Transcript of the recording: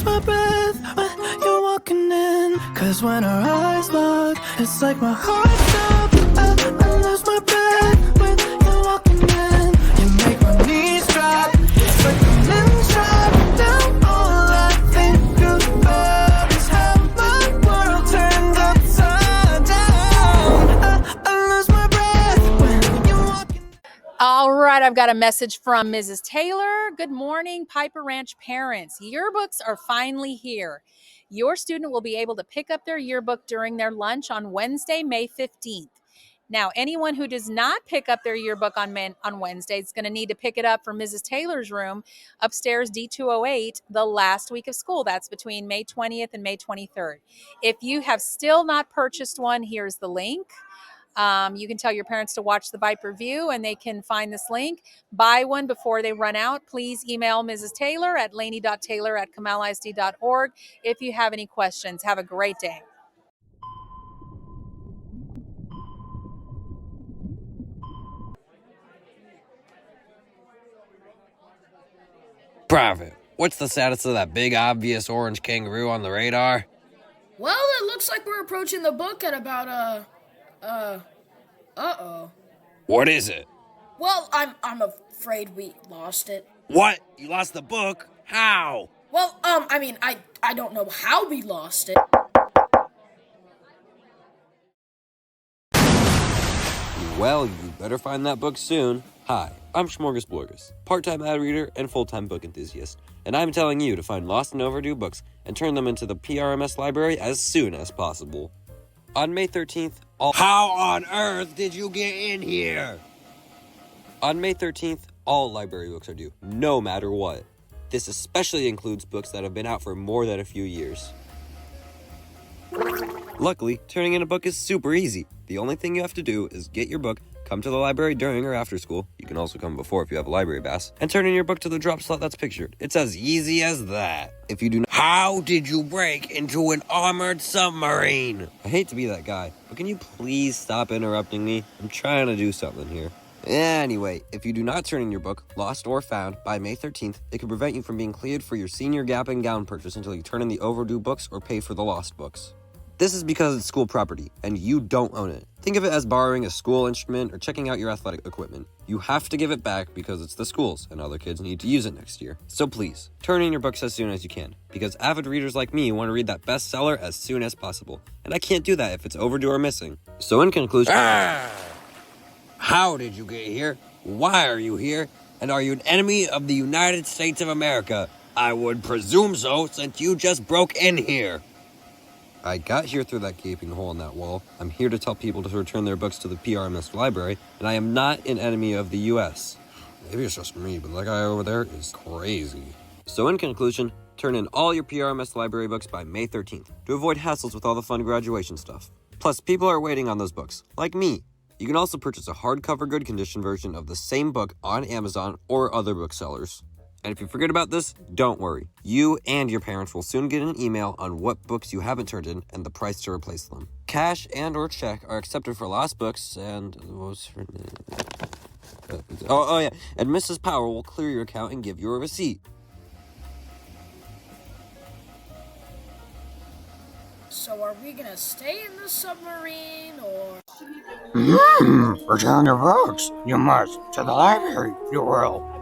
lose my breath when you're walking in. Cause when our eyes lock, it's like my heart stops. I lose my breath when you're walking in. You make my knees drop. It's like a lens drop down. All I think about is how my world turns upside down. I lose my breath when you're walking. All right, I've got a message from Mrs. Taylor. Good morning, Piper Ranch parents. Yearbooks are finally here. Your student will be able to pick up their yearbook during their lunch on Wednesday, May 15th. Now, anyone who does not pick up their yearbook on Wednesday is going to need to pick it up from Mrs. Taylor's room upstairs, D208, the last week of school. That's between May 20th and May 23rd. If you have still not purchased one, here's the link. You can tell your parents to watch the Viper View and they can find this link. Buy one before they run out. Please email Mrs. Taylor at laney.taylor@camalisd.org if you have any questions. Have a great day. Private, what's the status of that big obvious orange kangaroo on the radar? Well, it looks like we're approaching the book at about, uh-oh. What is it? Well, I'm afraid we lost it. What? You lost the book? How? Well, I don't know how we lost it. Well, you better find that book soon. Hi, I'm Smorgasborgus, part-time ad reader and full-time book enthusiast, and I'm telling you to find lost and overdue books and turn them into the PRMS library as soon as possible. On May 13th, How on earth did you get in here? On May 13th, all library books are due, no matter what. This especially includes books that have been out for more than a few years. Luckily, turning in a book is super easy. The only thing you have to do is get your book, come to the library during or after school, you can also come before if you have a library pass, and turn in your book to the drop slot that's pictured. It's as easy as that. If you do not— How did you break into an armored submarine? I hate to be that guy, but can you please stop interrupting me? I'm trying to do something here. Anyway, if you do not turn in your book, lost or found, by May 13th, it could prevent you from being cleared for your senior Gap and Gown purchase until you turn in the overdue books or pay for the lost books. This is because it's school property, and you don't own it. Think of it as borrowing a school instrument or checking out your athletic equipment. You have to give it back because it's the school's, and other kids need to use it next year. So please, turn in your books as soon as you can, because avid readers like me want to read that bestseller as soon as possible, and I can't do that if it's overdue or missing. So in conclusion— How did you get here? Why are you here? And are you an enemy of the United States of America? I would presume so, since you just broke in here. I got here through that gaping hole in that wall. I'm here to tell people to return their books to the PRMS library, and I am not an enemy of the U.S. Maybe it's just me, but that guy over there is crazy. So in conclusion, turn in all your PRMS library books by May 13th to avoid hassles with all the fun graduation stuff. Plus, people are waiting on those books, like me. You can also purchase a hardcover good condition version of the same book on Amazon or other booksellers. And if you forget about this, don't worry. You and your parents will soon get an email on what books you haven't turned in and the price to replace them. Cash and or check are accepted for lost books and— and Mrs. Power will clear your account and give you a receipt. So are we gonna stay in the submarine, or? Return your books. You must. To the library, you will.